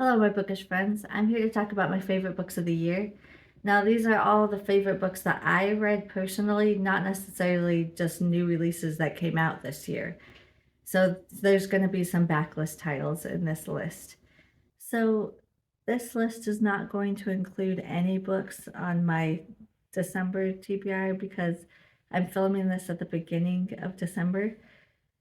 Hello, my bookish friends. I'm here to talk about my favorite books of the year. Now, these are all the favorite books that I read personally, not necessarily just new releases that came out this year. So, there's going to be some backlist titles in this list. So, this list is not going to include any books on my December TBR because I'm filming this at the beginning of December.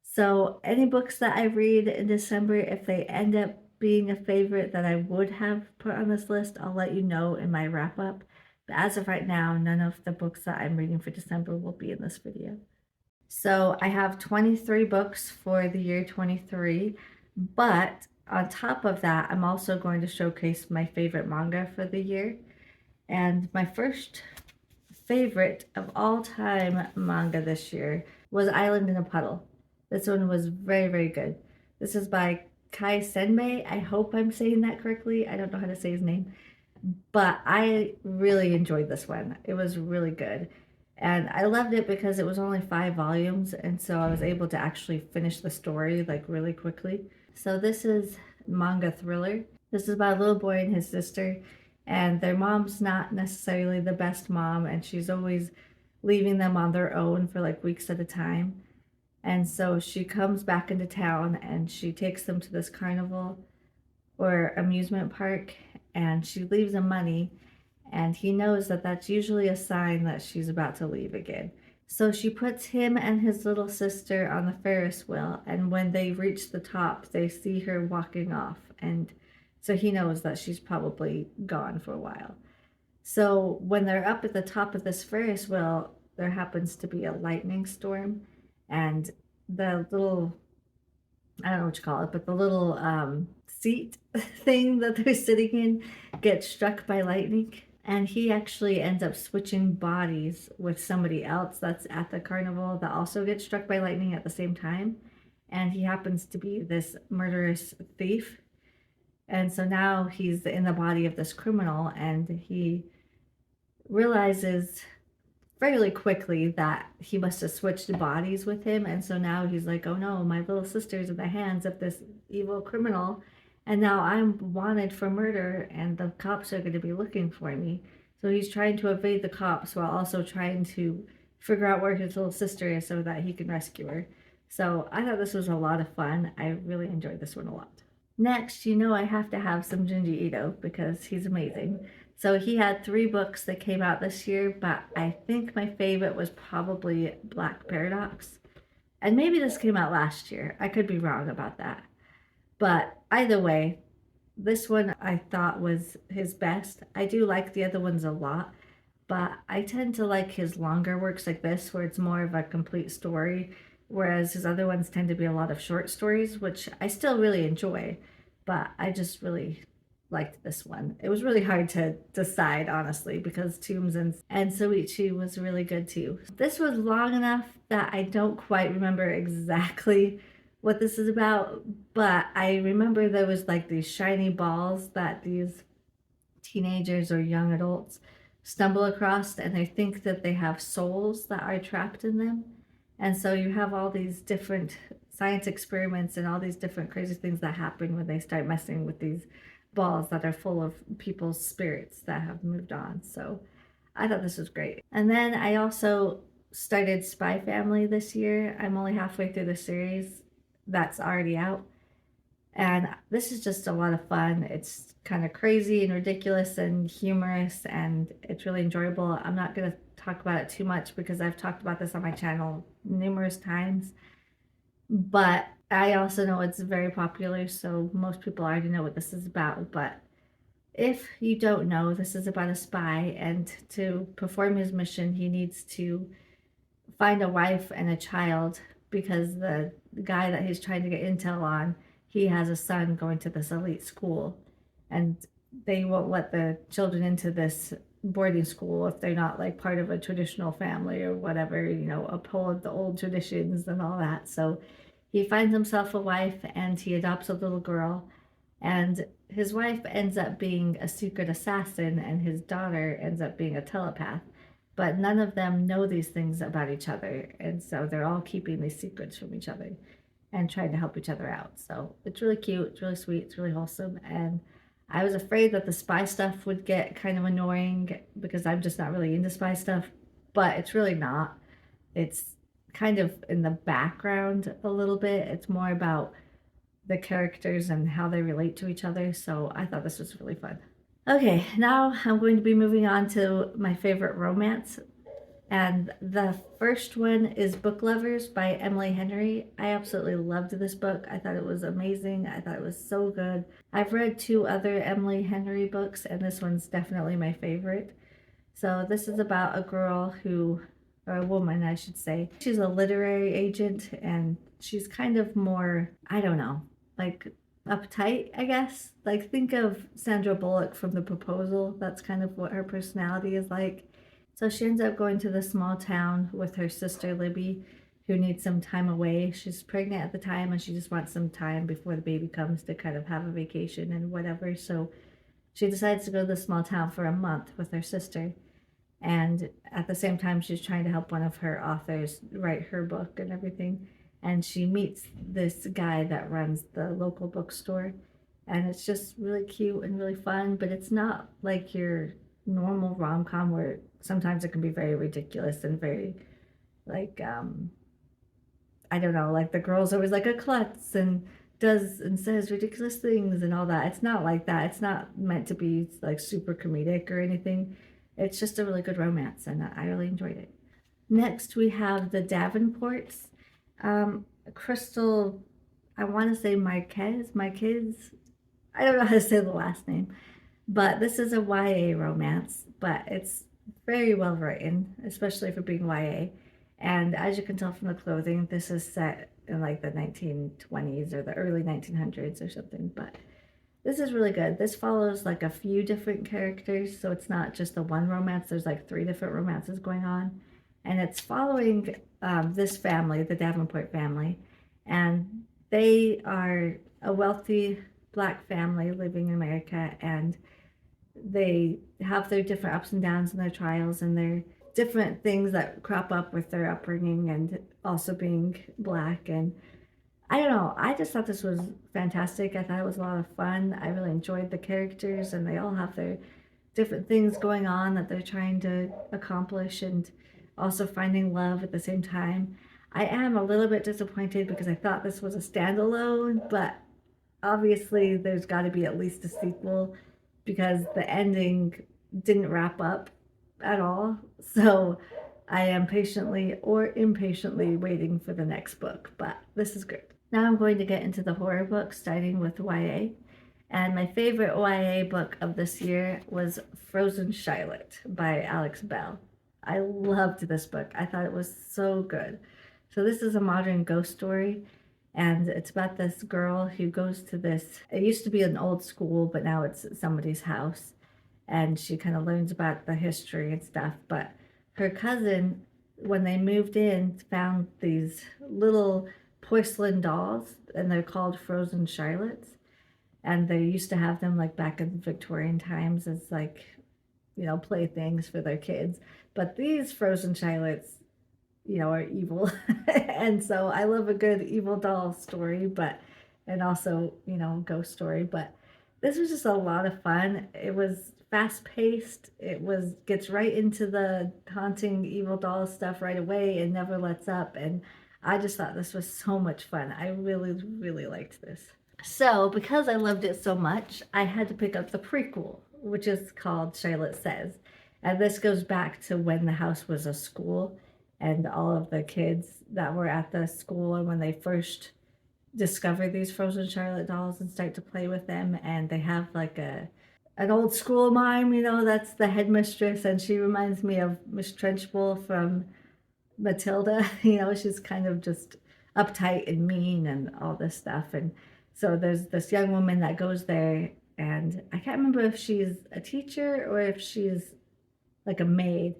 So any books that I read in December, if they end up being a favorite that I would have put on this list, I'll let you know in my wrap up. But as of right now, none of the books that I'm reading for December will be in this video. So I have 23 books for the year 23, but on top of that, I'm also going to showcase my favorite manga for the year. And my first favorite of all time manga this year was Island in a Puddle. This one was very, very good. This is by Kai Senmei. I hope I'm saying that correctly. I don't know how to say his name, but I really enjoyed this one. It was really good. And I loved it because it was only 5 volumes, and so I was able to actually finish the story like really quickly. So this is manga thriller. This is about a little boy and his sister, and their mom's not necessarily the best mom, and she's always leaving them on their own for like weeks at a time. And so she comes back into town and she takes them to this carnival or amusement park, and she leaves him money, and he knows that that's usually a sign that she's about to leave again. So she puts him and his little sister on the Ferris wheel, and when they reach the top, they see her walking off, and so he knows that she's probably gone for a while. So when they're up at the top of this Ferris wheel, there happens to be a lightning storm, and the little, I don't know what you call it, but the little seat thing that they're sitting in gets struck by lightning. And he actually ends up switching bodies with somebody else that's at the carnival that also gets struck by lightning at the same time. And he happens to be this murderous thief. And so now he's in the body of this criminal, and he realizes fairly quickly that he must have switched bodies with him. And so now he's like, oh no, my little sister's in the hands of this evil criminal, and now I'm wanted for murder, and the cops are going to be looking for me. So he's trying to evade the cops while also trying to figure out where his little sister is so that he can rescue her. So I thought this was a lot of fun. I really enjoyed this one a lot. Next, I have to have some Junji Ito because he's amazing. So he had 3 books that came out this year, but I think my favorite was probably Black Paradox. And maybe this came out last year. I could be wrong about that. But either way, this one I thought was his best. I do like the other ones a lot, but I tend to like his longer works like this, where it's more of a complete story, whereas his other ones tend to be a lot of short stories, which I still really enjoy, but I just really liked this one. It was really hard to decide, honestly, because Tombs and Soichi was really good too. This was long enough that I don't quite remember exactly what this is about, but I remember there was like these shiny balls that these teenagers or young adults stumble across, and they think that they have souls that are trapped in them. And so you have all these different science experiments and all these different crazy things that happen when they start messing with these balls that are full of people's spirits that have moved on. So I thought this was great. And then I also started Spy Family this year. I'm only halfway through the series that's already out, and this is just a lot of fun. It's kind of crazy and ridiculous and humorous, and it's really enjoyable. I'm not going to talk about it too much because I've talked about this on my channel numerous times, but I also know it's very popular, so most people already know what this is about. But if you don't know, this is about a spy, and to perform his mission, he needs to find a wife and a child, because the guy that he's trying to get intel on, he has a son going to this elite school, and they won't let the children into this boarding school if they're not like part of a traditional family or whatever, uphold the old traditions and all that. So he finds himself a wife, and he adopts a little girl, and his wife ends up being a secret assassin, and his daughter ends up being a telepath. But none of them know these things about each other, and so they're all keeping these secrets from each other and trying to help each other out. So it's really cute, it's really sweet, it's really wholesome, and I was afraid that the spy stuff would get kind of annoying because I'm just not really into spy stuff, but it's really not. It's kind of in the background a little bit. It's more about the characters and how they relate to each other. So I thought this was really fun. Okay, now I'm going to be moving on to my favorite romance. And the first one is Book Lovers by Emily Henry. I absolutely loved this book. I thought it was amazing. I thought it was so good. I've read two other Emily Henry books, and this one's definitely my favorite. So, this is about a girl who, or a woman, I should say. She's a literary agent, and she's kind of more, I don't know, like uptight, I guess. Like, think of Sandra Bullock from The Proposal. That's kind of what her personality is like. So she ends up going to the small town with her sister Libby, who needs some time away. She's pregnant at the time and she just wants some time before the baby comes to kind of have a vacation and whatever. So she decides to go to the small town for a month with her sister. And at the same time, she's trying to help one of her authors write her book and everything. And she meets this guy that runs the local bookstore. And it's just really cute and really fun, but it's not like your normal rom-com where sometimes it can be very ridiculous and very like I don't know, like the girl's always like a klutz and does and says ridiculous things and all that. It's not like that. It's not meant to be like super comedic or anything. It's just a really good romance and I really enjoyed it. Next we have The Davenports. Crystal, I want to say Marquez. I don't know how to say the last name, but this is a YA romance, but it's very well written, especially for being YA. And as you can tell from the clothing, this is set in like the 1920s or the early 1900s or something. But this is really good. This follows like a few different characters, so it's not just the one romance. There's like three different romances going on. And it's following this family, the Davenport family. And they are a wealthy Black family living in America. And they have their different ups and downs and their trials and their different things that crop up with their upbringing and also being Black. And I don't know, I just thought this was fantastic. I thought it was a lot of fun. I really enjoyed the characters, and they all have their different things going on that they're trying to accomplish and also finding love at the same time. I am a little bit disappointed because I thought this was a standalone, but obviously there's got to be at least a sequel because the ending didn't wrap up at all. So I am patiently or impatiently waiting for the next book, but this is great. Now I'm going to get into the horror books, starting with YA. And my favorite YA book of this year was Frozen Charlotte by Alex Bell. I loved this book. I thought it was so good. So this is a modern ghost story, and it's about this girl who goes to this, it used to be an old school, but now it's somebody's house. And she kind of learns about the history and stuff. But her cousin, when they moved in, found these little porcelain dolls, and they're called Frozen Charlottes. And they used to have them like back in Victorian times as like, playthings for their kids. But these Frozen Charlottes, are evil. And so I love a good evil doll story, but, and also, ghost story. But this was just a lot of fun. It was fast paced. Gets right into the haunting evil doll stuff right away and never lets up. And I just thought this was so much fun. I really, really liked this. So, because I loved it so much, I had to pick up the prequel, which is called Charlotte Says. And this goes back to when the house was a school and all of the kids that were at the school and when they first discover these Frozen Charlotte dolls and start to play with them. And they have like an old school mime, that's the headmistress, and she reminds me of Miss Trunchbull from Matilda. She's kind of just uptight and mean and all this stuff. And so there's this young woman that goes there, and I can't remember if she's a teacher or if she's like a maid,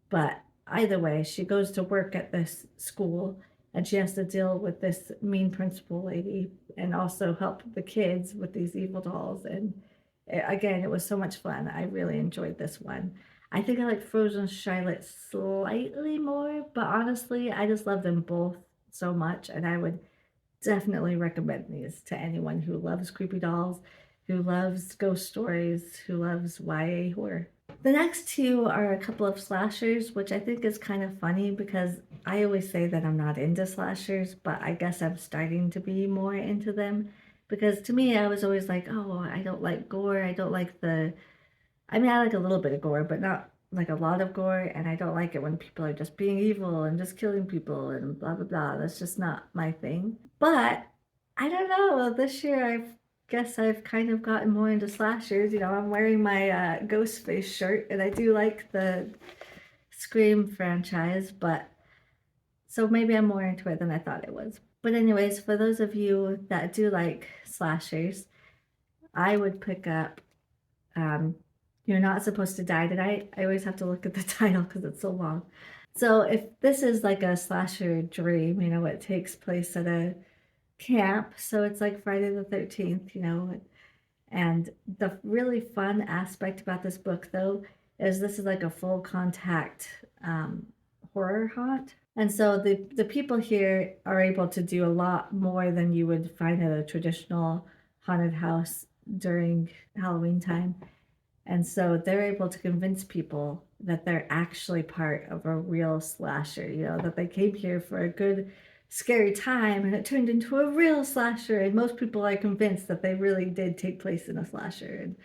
but either way, she goes to work at this school and she has to deal with this mean principal lady and also help the kids with these evil dolls. And again, it was so much fun. I really enjoyed this one. I think I like Frozen Charlotte slightly more, but honestly, I just love them both so much, and I would definitely recommend these to anyone who loves creepy dolls, who loves ghost stories, who loves YA horror. The next two are a couple of slashers, which I think is kind of funny because I always say that I'm not into slashers, but I guess I'm starting to be more into them. Because to me, I was always like, oh, I don't like gore. I don't like I mean, I like a little bit of gore, but not like a lot of gore. And I don't like it when people are just being evil and just killing people and blah, blah, blah. That's just not my thing. But I don't know. This year, guess I've kind of gotten more into slashers. You know, I'm wearing my Ghostface shirt, and I do like the Scream franchise, but so maybe I'm more into it than I thought it was. But anyways, for those of you that do like slashers, I would pick up um, You're Not Supposed to Die Tonight. I always have to look at the title because it's so long. So if this is like a slasher dream, you know, it takes place at a camp. So it's like Friday the 13th, you know. And the really fun aspect about this book, though, is this is like a full contact horror haunt. And so the people here are able to do a lot more than you would find at a traditional haunted house during Halloween time. And so they're able to convince people that they're actually part of a real slasher, you know, that they came here for a good, scary time and it turned into a real slasher. And most people are convinced that they really did take place in a slasher. And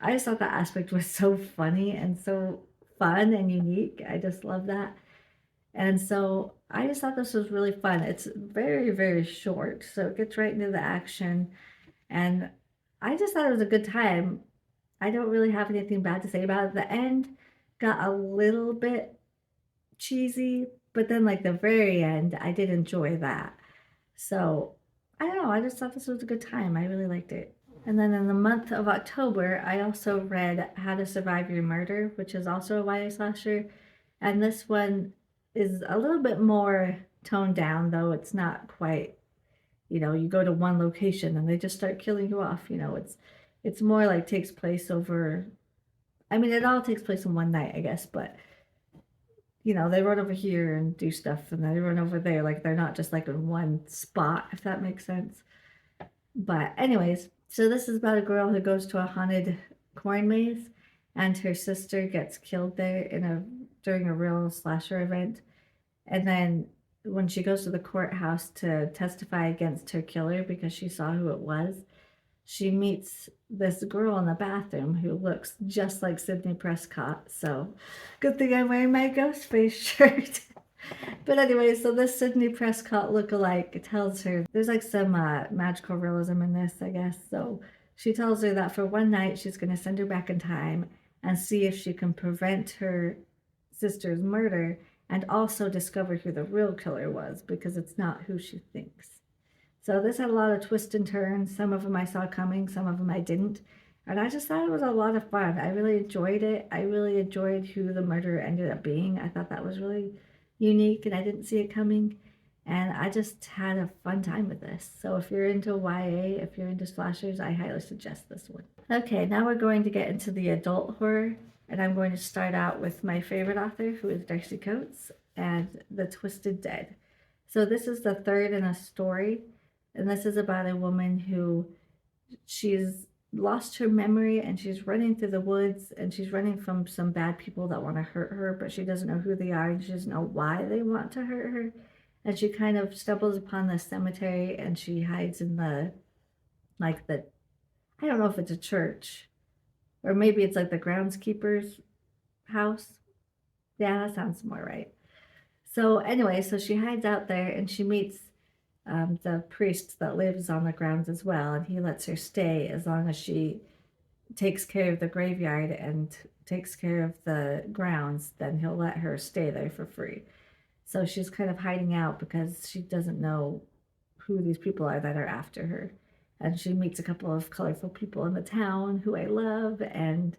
I just thought that aspect was so funny and so fun and unique. I just love that. And so I just thought this was really fun. It's very, very short, so it gets right into the action. And I just thought it was a good time. I don't really have anything bad to say about it. The end got a little bit cheesy, but then like the very end, I did enjoy that. So I don't know, I just thought this was a good time. I really liked it. And then in the month of October, I also read How to Survive Your Murder, which is also a YA slasher. And this one is a little bit more toned down, though it's not quite, you know, you go to one location and they just start killing you off. You know, it's more like takes place over, I mean, it all takes place in one night, I guess, but you know, they run over here and do stuff and they run over there. Like they're not just like in one spot, if that makes sense. But anyways, so this is about a girl who goes to a haunted corn maze and her sister gets killed there during a real slasher event. And then when she goes to the courthouse to testify against her killer because she saw who it was, she meets this girl in the bathroom who looks just like Sydney Prescott. So good thing I'm wearing my Ghostface shirt. But anyway, so this Sydney Prescott lookalike tells her there's like some magical realism in this, I guess. So she tells her that for one night she's going to send her back in time and see if she can prevent her sister's murder and also discover who the real killer was because it's not who she thinks. So this had a lot of twists and turns. Some of them I saw coming, some of them I didn't. And I just thought it was a lot of fun. I really enjoyed it. I really enjoyed who the murderer ended up being. I thought that was really unique and I didn't see it coming. And I just had a fun time with this. So if you're into YA, if you're into slashers, I highly suggest this one. Okay, now we're going to get into the adult horror. And I'm going to start out with my favorite author, who is Darcy Coates, and The Twisted Dead. So this is the third in a story. And this is about a woman who she's lost her memory and she's running through the woods and she's running from some bad people that want to hurt her, but she doesn't know who they are and she doesn't know why they want to hurt her. And she kind of stumbles upon the cemetery and she hides in I don't know if it's a church or maybe it's like the groundskeeper's house. Yeah, that sounds more right. So anyway, so she hides out there and she meets the priest that lives on the grounds as well, and he lets her stay as long as she takes care of the graveyard and takes care of the grounds, then he'll let her stay there for free. So she's kind of hiding out because she doesn't know who these people are that are after her. And she meets a couple of colorful people in the town who I love, and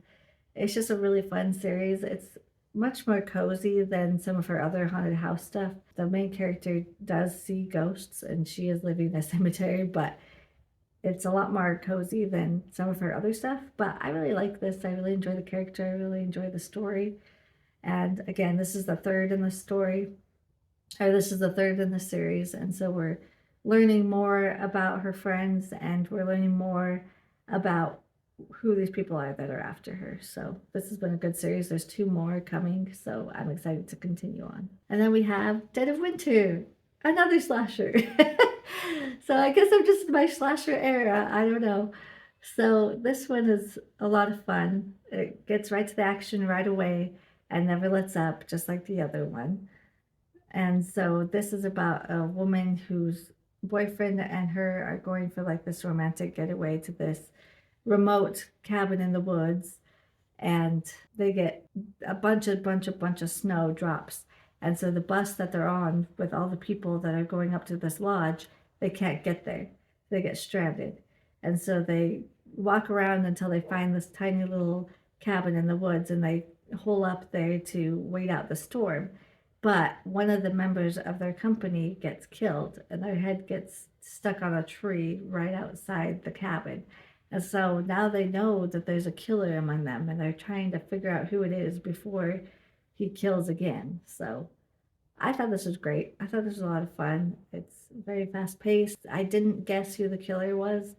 it's just a really fun series. It's much more cozy than some of her other haunted house stuff. The main character does see ghosts and she is living in a cemetery, but it's a lot more cozy than some of her other stuff. But I really like this. I really enjoy the character. I really enjoy the story. And again, this is the third in the story, or this is the third in the series. And so we're learning more about her friends and we're learning more about who these people are that are after her. So this has been a good series. There's two more coming, so I'm excited to continue on. And then we have Dead of Winter, another slasher. So I guess I'm just in my slasher era. I don't know. So this one is a lot of fun. It gets right to the action right away and never lets up, just like the other one. And so this is about a woman whose boyfriend and her are going for like this romantic getaway to this remote cabin in the woods, and they get a bunch of snow drops. And so the bus that they're on with all the people that are going up to this lodge, they can't get there. They get stranded. And so they walk around until they find this tiny little cabin in the woods, and they hole up there to wait out the storm. But one of the members of their company gets killed, and their head gets stuck on a tree right outside the cabin. And so now they know that there's a killer among them, and they're trying to figure out who it is before he kills again. So I thought this was great. I thought this was a lot of fun. It's very fast paced. I didn't guess who the killer was,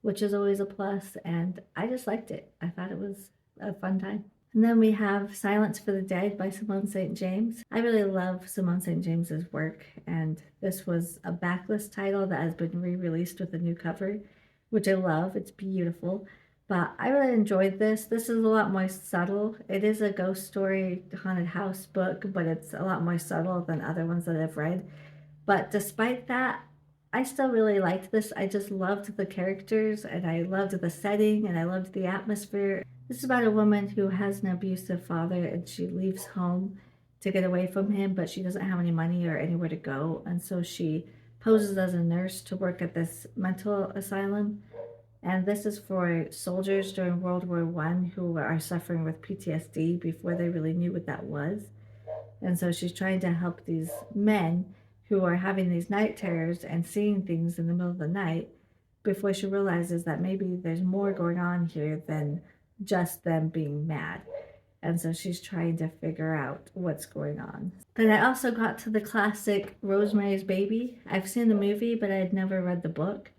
which is always a plus, and I just liked it. I thought it was a fun time. And then we have Silence for the Dead by Simone St. James. I really love Simone St. James's work, and this was a backlist title that has been re-released with a new cover, which I love. It's beautiful. But I really enjoyed this. This is a lot more subtle. It is a ghost story haunted house book, but it's a lot more subtle than other ones that I've read. But despite that, I still really liked this. I just loved the characters, and I loved the setting, and I loved the atmosphere. This is about a woman who has an abusive father, and she leaves home to get away from him, but she doesn't have any money or anywhere to go. And so she poses as a nurse to work at this mental asylum. And this is for soldiers during World War I who are suffering with PTSD before they really knew what that was. And so she's trying to help these men who are having these night terrors and seeing things in the middle of the night before she realizes that maybe there's more going on here than just them being mad. And so she's trying to figure out what's going on. But I also got to the classic Rosemary's Baby. I've seen the movie, but I had never read the book.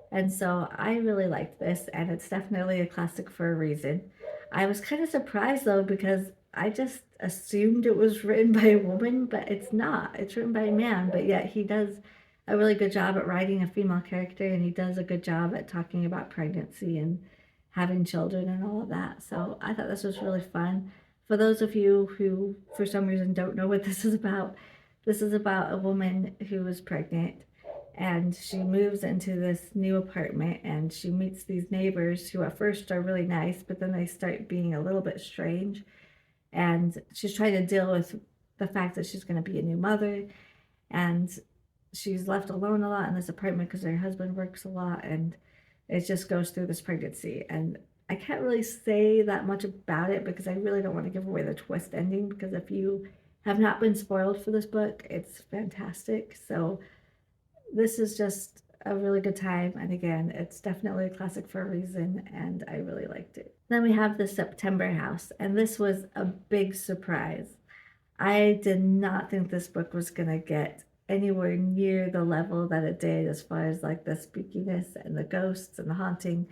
And so I really liked this, and it's definitely a classic for a reason. I was kind of surprised though, because I just assumed it was written by a woman, but it's not. It's written by a man, but yet he does a really good job at writing a female character, and he does a good job at talking about pregnancy and having children and all of that. So I thought this was really fun. For those of you who, for some reason, don't know what this is about a woman who is pregnant, and she moves into this new apartment, and she meets these neighbors who at first are really nice, but then they start being a little bit strange. And she's trying to deal with the fact that she's going to be a new mother, and she's left alone a lot in this apartment because her husband works a lot, and it just goes through this pregnancy. And I can't really say that much about it because I really don't want to give away the twist ending, because if you have not been spoiled for this book, it's fantastic. So this is just a really good time, and again, it's definitely a classic for a reason, and I really liked it. Then we have The September House, and this was a big surprise. I did not think this book was gonna get anywhere near the level that it did as far as like the spookiness and the ghosts and the haunting.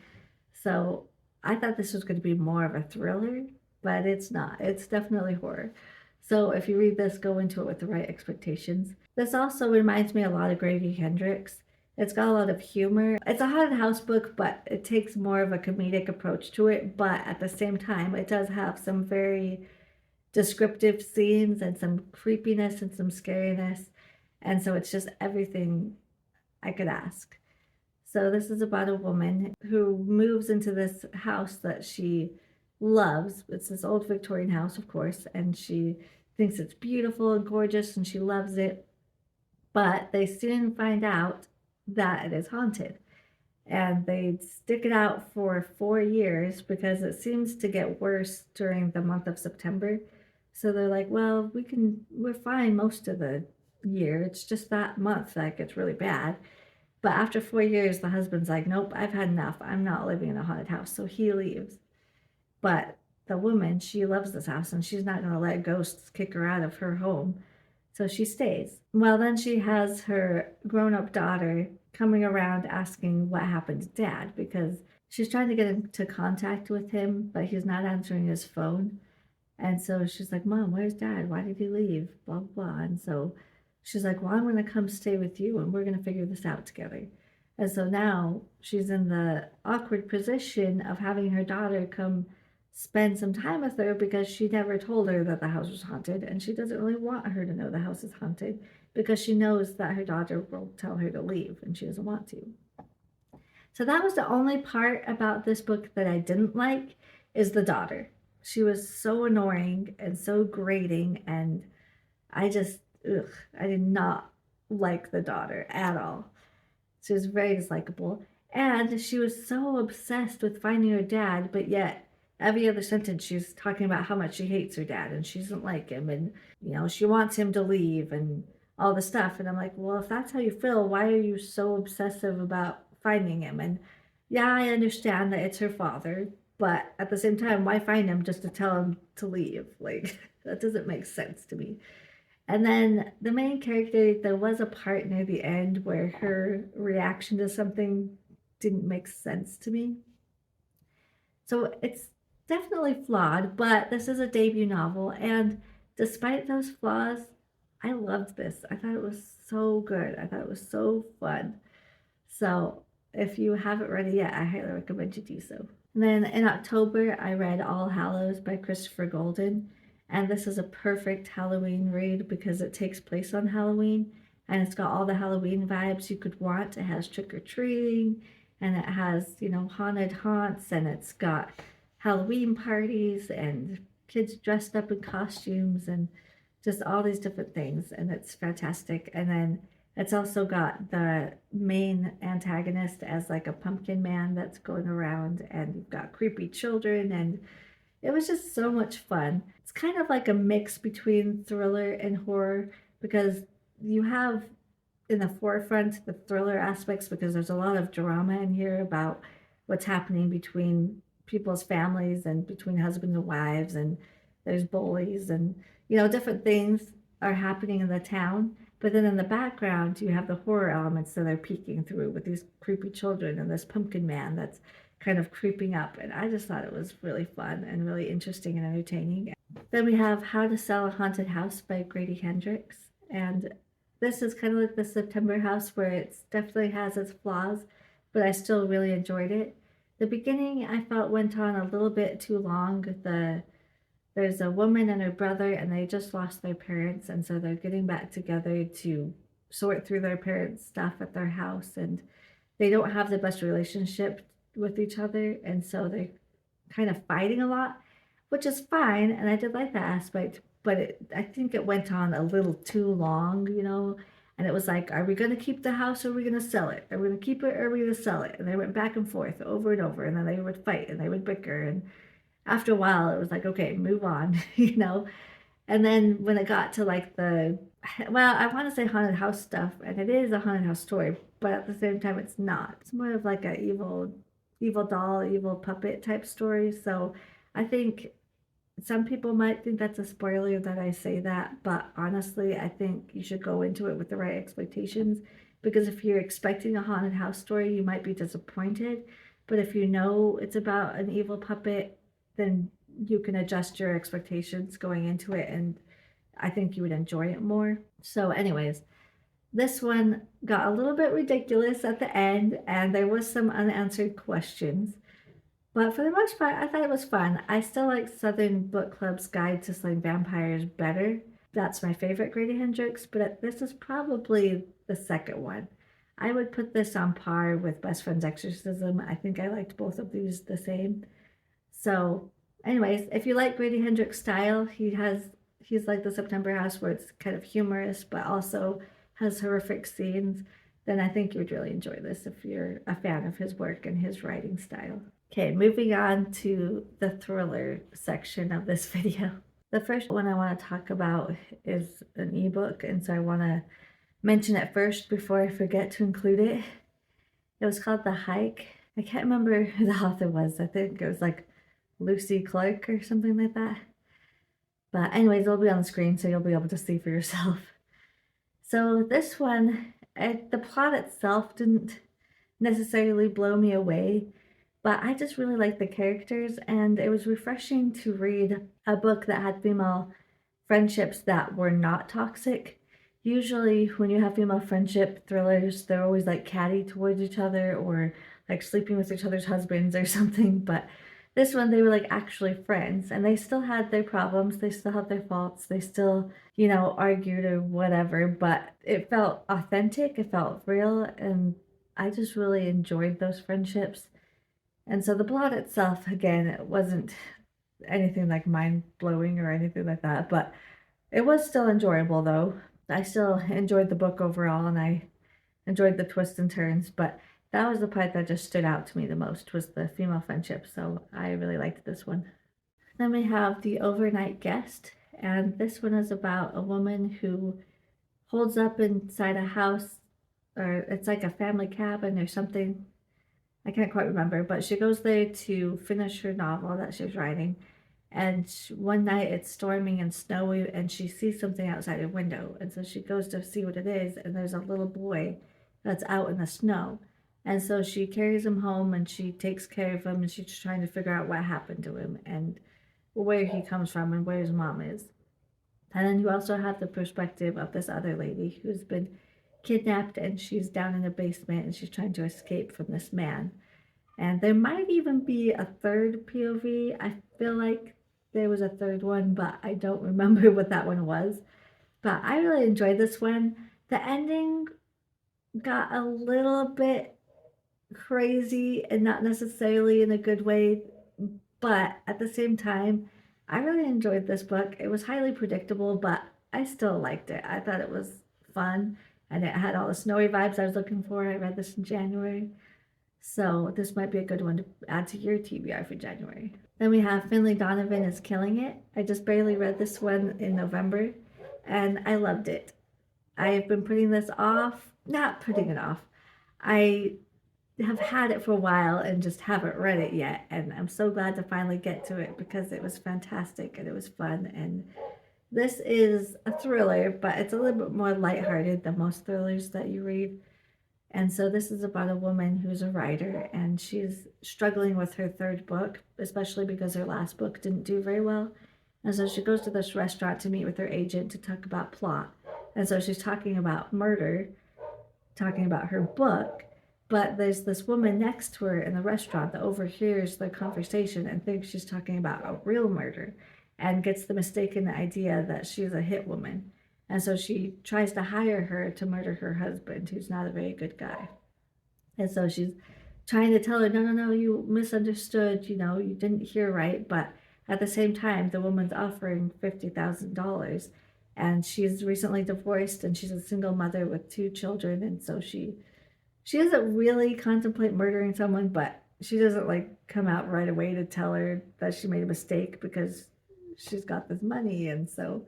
So I thought this was going to be more of a thriller, but it's not. It's definitely horror. So if you read this, go into it with the right expectations. This also reminds me a lot of Gravy Hendrix. It's got a lot of humor. It's a haunted house book, but it takes more of a comedic approach to it. But at the same time, it does have some very descriptive scenes and some creepiness and some scariness. And so it's just everything I could ask. So this is about a woman who moves into this house that she loves. It's this old Victorian house, of course, and she thinks it's beautiful and gorgeous and she loves it. But they soon find out that it is haunted. And they stick it out for 4 years because it seems to get worse during the month of September. So they're like, well, we're fine most of the year. It's just that month that gets really bad. But after 4 years, the husband's like, nope, I've had enough. I'm not living in a haunted house. So he leaves. But the woman, she loves this house, and she's not going to let ghosts kick her out of her home. So she stays. Well, then she has her grown-up daughter coming around asking what happened to dad, because she's trying to get into contact with him, but he's not answering his phone. And so she's like, Mom, where's Dad? Why did he leave? Blah, blah, blah. And so she's like, Well, I'm going to come stay with you and we're going to figure this out together. And so now she's in the awkward position of having her daughter come spend some time with her because she never told her that the house was haunted. And she doesn't really want her to know the house is haunted because she knows that her daughter will tell her to leave and she doesn't want to. So that was the only part about this book that I didn't like, is the daughter. She was so annoying and so grating, and I just, I did not like the daughter at all. She was very dislikable. And she was so obsessed with finding her dad, but yet every other sentence she's talking about how much she hates her dad and she doesn't like him and, she wants him to leave and all the stuff. And I'm like, well, if that's how you feel, why are you so obsessive about finding him? And yeah, I understand that it's her father, but at the same time, why find him just to tell him to leave? Like, that doesn't make sense to me. And then the main character, there was a part near the end where her reaction to something didn't make sense to me. So it's definitely flawed, but this is a debut novel. And despite those flaws, I loved this. I thought it was so good. I thought it was so fun. So if you haven't read it yet, I highly recommend you do so. And then in October, I read All Hallows by Christopher Golden. And this is a perfect Halloween read because it takes place on Halloween and it's got all the Halloween vibes you could want. It has trick or treating and it has, haunted haunts, and it's got Halloween parties and kids dressed up in costumes and just all these different things. And it's fantastic. And then it's also got the main antagonist as like a pumpkin man that's going around, and you've got creepy children, and it was just so much fun. It's kind of like a mix between thriller and horror because you have in the forefront the thriller aspects because there's a lot of drama in here about what's happening between people's families and between husbands and wives, and there's bullies and different things are happening in the town. But then in the background, you have the horror elements that are peeking through with these creepy children and this pumpkin man that's kind of creeping up. And I just thought it was really fun and really interesting and entertaining. Then we have How to Sell a Haunted House by Grady Hendrix. And this is kind of like the September House, where it definitely has its flaws, but I still really enjoyed it. The beginning I felt went on a little bit too long. There's a woman and her brother, and they just lost their parents, and so they're getting back together to sort through their parents' stuff at their house, and they don't have the best relationship with each other, and so they're kind of fighting a lot, which is fine, and I did like that aspect, but I think it went on a little too long, and it was like, are we going to keep the house or are we going to sell it? Are we going to keep it or are we going to sell it? And they went back and forth over and over, and then they would fight and they would bicker, and after a while it was like, okay, move on, And then when it got to like I want to say haunted house stuff, and it is a haunted house story, but at the same time it's not. It's more of like a evil doll, evil puppet type story. So I think some people might think that's a spoiler that I say that, but honestly, I think you should go into it with the right expectations, because if you're expecting a haunted house story, you might be disappointed. But if you know it's about an evil puppet, then you can adjust your expectations going into it, and I think you would enjoy it more. So anyways, this one got a little bit ridiculous at the end, and there was some unanswered questions. But for the most part, I thought it was fun. I still like Southern Book Club's Guide to Slaying Vampires better. That's my favorite Grady Hendrix, but this is probably the second one. I would put this on par with Best Friend's Exorcism. I think I liked both of these the same. So anyways, if you like Grady Hendrix style, he's like the September House, where it's kind of humorous but also has horrific scenes, then I think you would really enjoy this if you're a fan of his work and his writing style. Okay, moving on to the thriller section of this video. The first one I want to talk about is an ebook, and so I want to mention it first before I forget to include it. It was called The Hike. I can't remember who the author was. I think it was like Lucy Clark or something like that. But anyways, it'll be on the screen so you'll be able to see for yourself. So this one, the plot itself didn't necessarily blow me away, But I just really liked the characters, and it was refreshing to read a book that had female friendships that were not toxic. Usually, when you have female friendship thrillers, they're always like catty towards each other or like sleeping with each other's husbands or something. But this one, they were like actually friends and they still had their problems, they still had their faults, they still, argued or whatever. But it felt authentic, it felt real, and I just really enjoyed those friendships. And so the plot itself, again, it wasn't anything like mind blowing or anything like that, but it was still enjoyable though. I still enjoyed the book overall and I enjoyed the twists and turns, but that was the part that just stood out to me the most was the female friendship. So I really liked this one. Then we have The Overnight Guest, and this one is about a woman who holds up inside a house, or it's like a family cabin or something. I can't quite remember, but she goes there to finish her novel that she was writing. And one night it's storming and snowy, and she sees something outside her window. And so she goes to see what it is, and there's a little boy that's out in the snow. And so she carries him home and she takes care of him, and she's trying to figure out what happened to him and where he comes from and where his mom is. And then you also have the perspective of this other lady who's been kidnapped and she's down in a basement and she's trying to escape from this man. And there might even be a third POV. I feel like there was a third one, but I don't remember what that one was. But I really enjoyed this one. The ending got a little bit crazy and not necessarily in a good way, but at the same time, I really enjoyed this book. It was highly predictable, but I still liked it. I thought it was fun and it had all the snowy vibes I was looking for. I read this in January. So this might be a good one to add to your TBR for January. Then we have Finley Donovan is Killing It. I just barely read this one in November and I loved it. I have been putting this off, not putting it off. I have had it for a while and just haven't read it yet. And I'm so glad to finally get to it because it was fantastic and it was fun. And this is a thriller, but it's a little bit more lighthearted than most thrillers that you read. And so this is about a woman who's a writer and she's struggling with her third book, especially because her last book didn't do very well. And so she goes to this restaurant to meet with her agent to talk about plot. And so she's talking about murder, talking about her book, but there's this woman next to her in the restaurant that overhears the conversation and thinks she's talking about a real murder and gets the mistaken idea that she's a hit woman. And so she tries to hire her to murder her husband, who's not a very good guy. And so she's trying to tell her, no, no, no, you misunderstood, you didn't hear right. But at the same time, the woman's offering $50,000 and she's recently divorced and she's a single mother with two children. And so she doesn't really contemplate murdering someone, but she doesn't like come out right away to tell her that she made a mistake because she's got this money. And so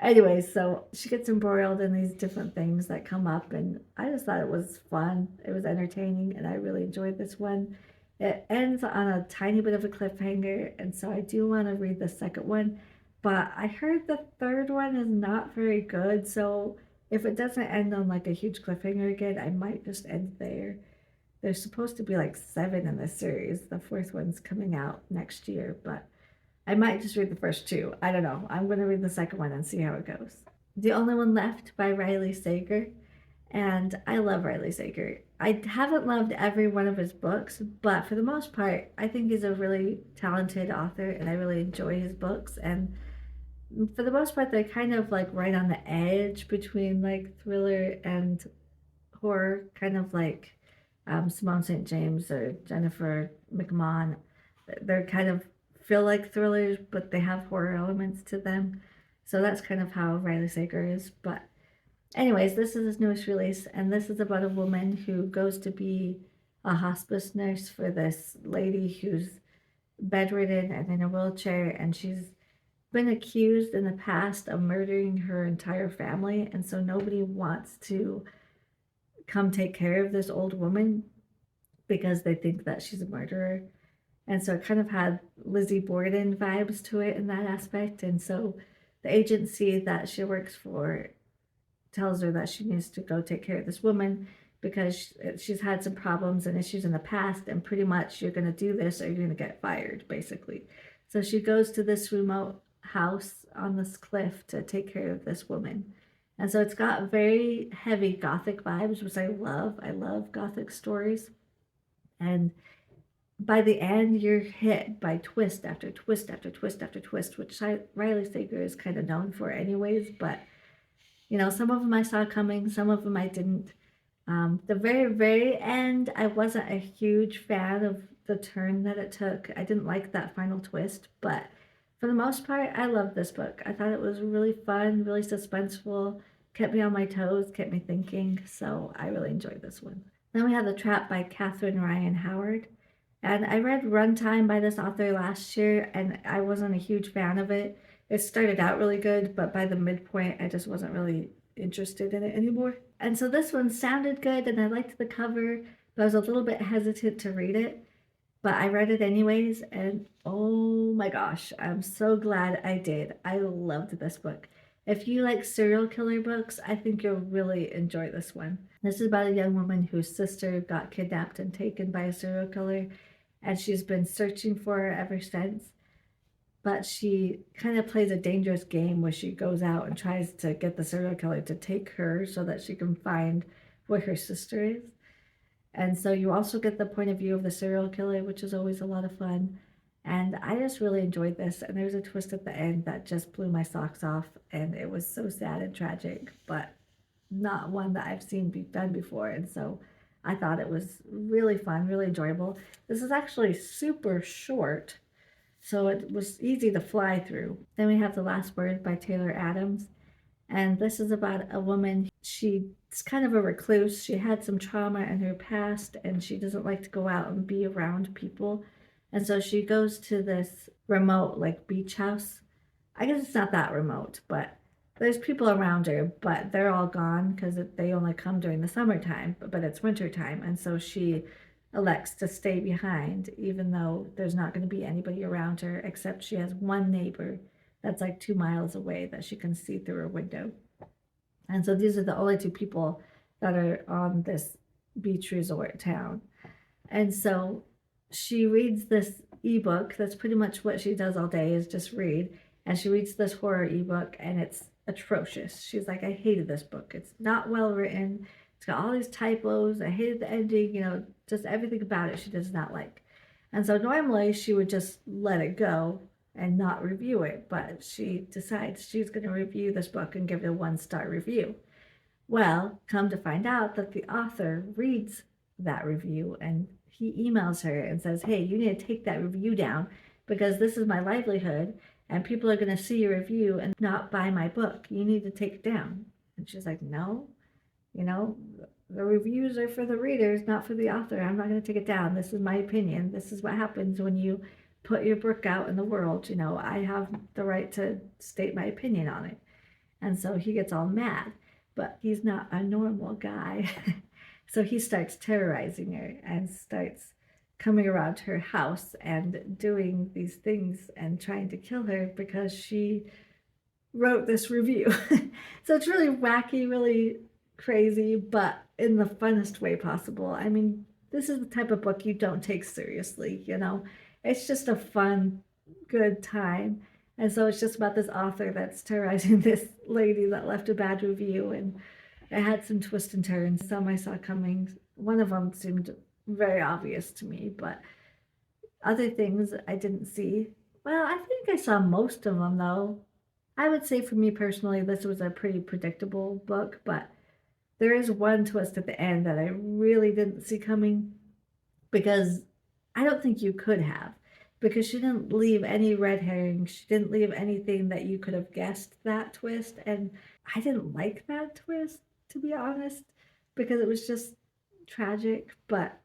anyways, so she gets embroiled in these different things that come up, and I just thought it was fun. It was entertaining, and I really enjoyed this one. It ends on a tiny bit of a cliffhanger, and so I do want to read the second one, but I heard the third one is not very good, so if it doesn't end on like a huge cliffhanger again, I might just end there. There's supposed to be like 7 in this series. The fourth one's coming out next year, but I might just read the first 2. I don't know. I'm going to read the second one and see how it goes. The Only One Left by Riley Sager. And I love Riley Sager. I haven't loved every one of his books, but for the most part, I think he's a really talented author and I really enjoy his books. And for the most part, they're kind of like right on the edge between like thriller and horror, kind of like Simone St. James or Jennifer McMahon. They're kind of feel like thrillers, but they have horror elements to them. So that's kind of how Riley Sager is. But anyways, this is his newest release, and this is about a woman who goes to be a hospice nurse for this lady who's bedridden and in a wheelchair, and she's been accused in the past of murdering her entire family, and so nobody wants to come take care of this old woman because they think that she's a murderer. And so it kind of had Lizzie Borden vibes to it in that aspect. And so the agency that she works for tells her that she needs to go take care of this woman because she's had some problems and issues in the past, and pretty much you're going to do this or you're going to get fired, basically. So she goes to this remote house on this cliff to take care of this woman. And so it's got very heavy gothic vibes, which I love. I love gothic stories. And by the end, you're hit by twist after twist after twist after twist, which Riley Sager is kind of known for, anyways. But some of them I saw coming, some of them I didn't. The very, very end, I wasn't a huge fan of the turn that it took. I didn't like that final twist, but for the most part, I loved this book. I thought it was really fun, really suspenseful, kept me on my toes, kept me thinking. So I really enjoyed this one. Then we have The Trap by Catherine Ryan Howard. And I read Runtime by this author last year, and I wasn't a huge fan of it. It started out really good, but by the midpoint, I just wasn't really interested in it anymore. And so this one sounded good, and I liked the cover, but I was a little bit hesitant to read it. But I read it anyways, and oh my gosh, I'm so glad I did. I loved this book. If you like serial killer books, I think you'll really enjoy this one. This is about a young woman whose sister got kidnapped and taken by a serial killer, and she's been searching for her ever since. But she kind of plays a dangerous game where she goes out and tries to get the serial killer to take her so that she can find where her sister is. And so you also get the point of view of the serial killer, which is always a lot of fun. And I just really enjoyed this. And there's a twist at the end that just blew my socks off. And it was so sad and tragic, but not one that I've seen be done before. And so I thought it was really fun, really enjoyable. This is actually super short, so it was easy to fly through. Then we have The Last Word by Taylor Adams. And this is about a woman. She's kind of a recluse. She had some trauma in her past, and she doesn't like to go out and be around people. And so she goes to this remote, like, beach house. I guess it's not that remote, but there's people around her, but they're all gone because they only come during the summertime, but it's wintertime. And so she elects to stay behind, even though there's not going to be anybody around her, except she has one neighbor that's like 2 miles away that she can see through her window. And so these are the only two people that are on this beach resort town. And so she reads this ebook. That's pretty much what she does all day, is just read. And she reads this horror ebook, and it's atrocious. She's like, I hated this book. It's not well written. It's got all these typos. I hated the ending, just everything about it she does not like. And so normally she would just let it go and not review it, but she decides she's going to review this book and give it a 1-star review. Well, come to find out that the author reads that review, and he emails her and says, hey, you need to take that review down because this is my livelihood and people are going to see your review and not buy my book. You need to take it down. And she's like, no, the reviews are for the readers, not for the author. I'm not going to take it down. This is my opinion. This is what happens when you put your book out in the world. I have the right to state my opinion on it. And so he gets all mad, but he's not a normal guy. So he starts terrorizing her and starts coming around her house and doing these things and trying to kill her because she wrote this review. So it's really wacky, really crazy, but in the funnest way possible. I mean, this is the type of book you don't take seriously, It's just a fun, good time. And so it's just about this author that's terrorizing this lady that left a bad review. And it had some twists and turns. Some I saw coming. One of them seemed very obvious to me, but other things I didn't see. Well, I think I saw most of them, though. I would say for me personally, this was a pretty predictable book, but there is one twist at the end that I really didn't see coming, because I don't think you could have, because she didn't leave any red herrings. She didn't leave anything that you could have guessed that twist. And I didn't like that twist, to be honest, because it was just tragic. But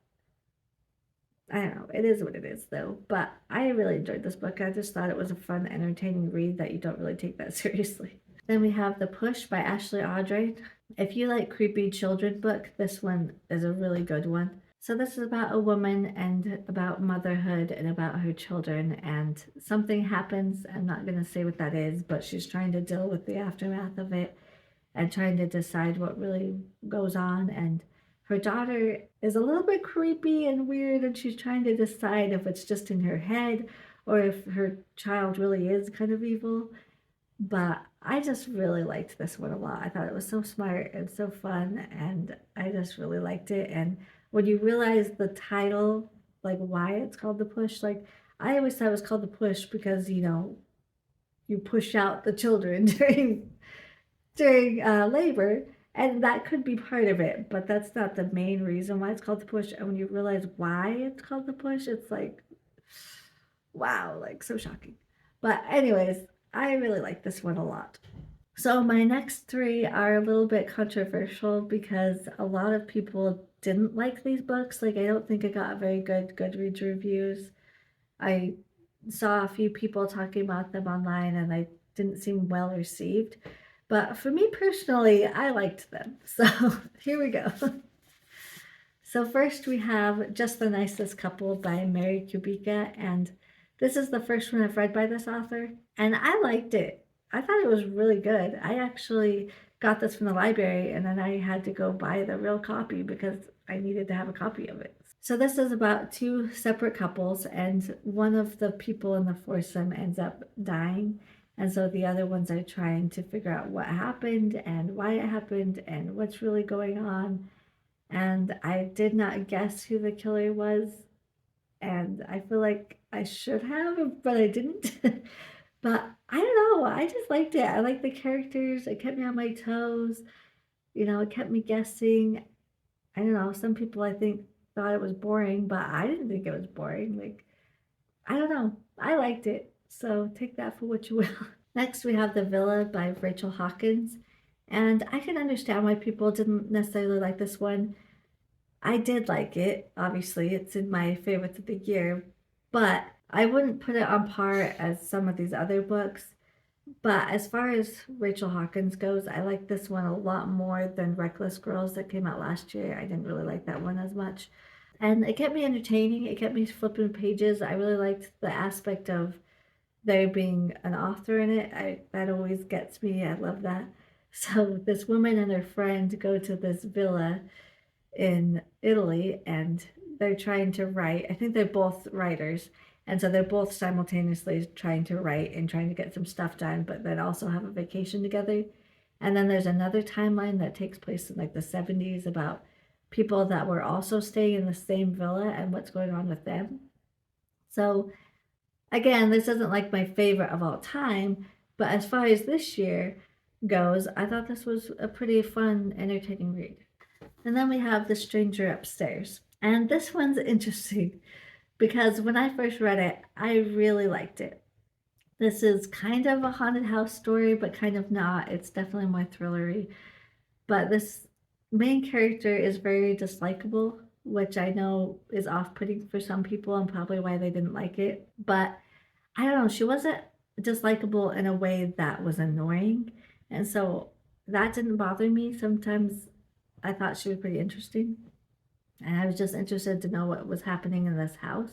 I don't know. It is what it is, though. But I really enjoyed this book. I just thought it was a fun, entertaining read that you don't really take that seriously. Then we have The Push by Ashley Audrain. If you like creepy children book, this one is a really good one. So this is about a woman and about motherhood and about her children, and something happens. I'm not going to say what that is, but she's trying to deal with the aftermath of it and trying to decide what really goes on. And her daughter is a little bit creepy and weird, and she's trying to decide if it's just in her head or if her child really is kind of evil. But I just really liked this one a lot. I thought it was so smart and so fun, and I just really liked it. And when you realize the title, like why it's called The Push, like I always thought it was called The Push because, you push out the children during labor, and that could be part of it, but that's not the main reason why it's called The Push. And when you realize why it's called The Push, it's like, wow, like so shocking. But anyways, I really like this one a lot. So my next three are a little bit controversial because a lot of people didn't like these books. Like I don't think it got very good Goodreads reviews. I saw a few people talking about them online and I didn't seem well received. But for me personally, I liked them. So here we go. So first we have Just the Nicest Couple by Mary Kubica, and this is the first one I've read by this author, and I liked it. I thought it was really good. I actually got this from the library, and then I had to go buy the real copy because I needed to have a copy of it. So this is about two separate couples, and one of the people in the foursome ends up dying, and so the other ones are trying to figure out what happened and why it happened and what's really going on. And I did not guess who the killer was, and I feel like I should have, but I didn't. But I don't know, I just liked it. I liked the characters, it kept me on my toes, it kept me guessing. I don't know, some people I think thought it was boring, but I didn't think it was boring. Like, I don't know, I liked it. So take that for what you will. Next, we have The Villa by Rachel Hawkins. And I can understand why people didn't necessarily like this one. I did like it. Obviously, it's in my favorites of the year, but I wouldn't put it on par as some of these other books. But as far as Rachel Hawkins goes, I like this one a lot more than Reckless Girls that came out last year. I didn't really like that one as much. And it kept me entertaining. It kept me flipping pages. I really liked the aspect of there being an author in it. That always gets me. I love that. So this woman and her friend go to this villa in Italy, and they're trying to write. I think they're both writers, and so they're both simultaneously trying to write and trying to get some stuff done, but then also have a vacation together. And then there's another timeline that takes place in like the 70s about people that were also staying in the same villa and what's going on with them. So again, this isn't like my favorite of all time, but as far as this year goes, I thought this was a pretty fun, entertaining read. And then we have The Stranger Upstairs. And this one's interesting because when I first read it, I really liked it. This is kind of a haunted house story, but kind of not. It's definitely more thrillery. But this main character is very dislikable, which I know is off-putting for some people and probably why they didn't like it. But I don't know, she wasn't dislikable in a way that was annoying. And so that didn't bother me. Sometimes I thought she was pretty interesting. And I was just interested to know what was happening in this house.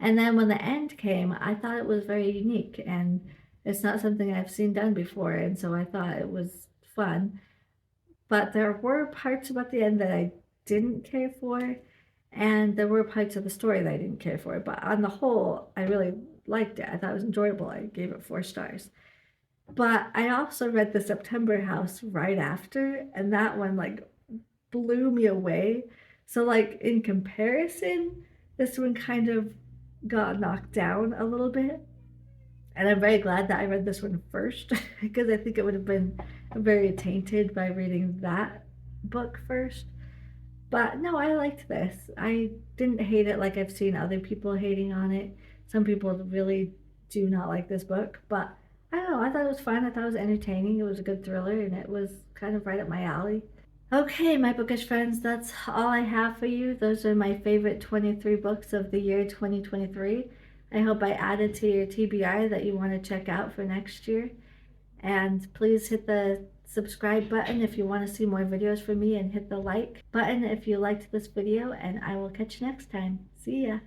And then when the end came, I thought it was very unique and it's not something I've seen done before. And so I thought it was fun. But there were parts about the end that I didn't care for. And there were parts of the story that I didn't care for. But on the whole, I really liked it. I thought it was enjoyable. I gave it 4 stars. But I also read The September House right after, and that one like blew me away. So like in comparison, this one kind of got knocked down a little bit. And I'm very glad that I read this one first because I think it would have been very tainted by reading that book first. But no, I liked this. I didn't hate it like I've seen other people hating on it. Some people really do not like this book, but I don't know. I thought it was fun. I thought it was entertaining. It was a good thriller, and it was kind of right up my alley. Okay, my bookish friends, that's all I have for you. Those are my favorite 23 books of the year 2023. I hope I added to your TBR that you want to check out for next year. And please hit the subscribe button if you want to see more videos from me, and hit the like button if you liked this video, and I will catch you next time. See ya!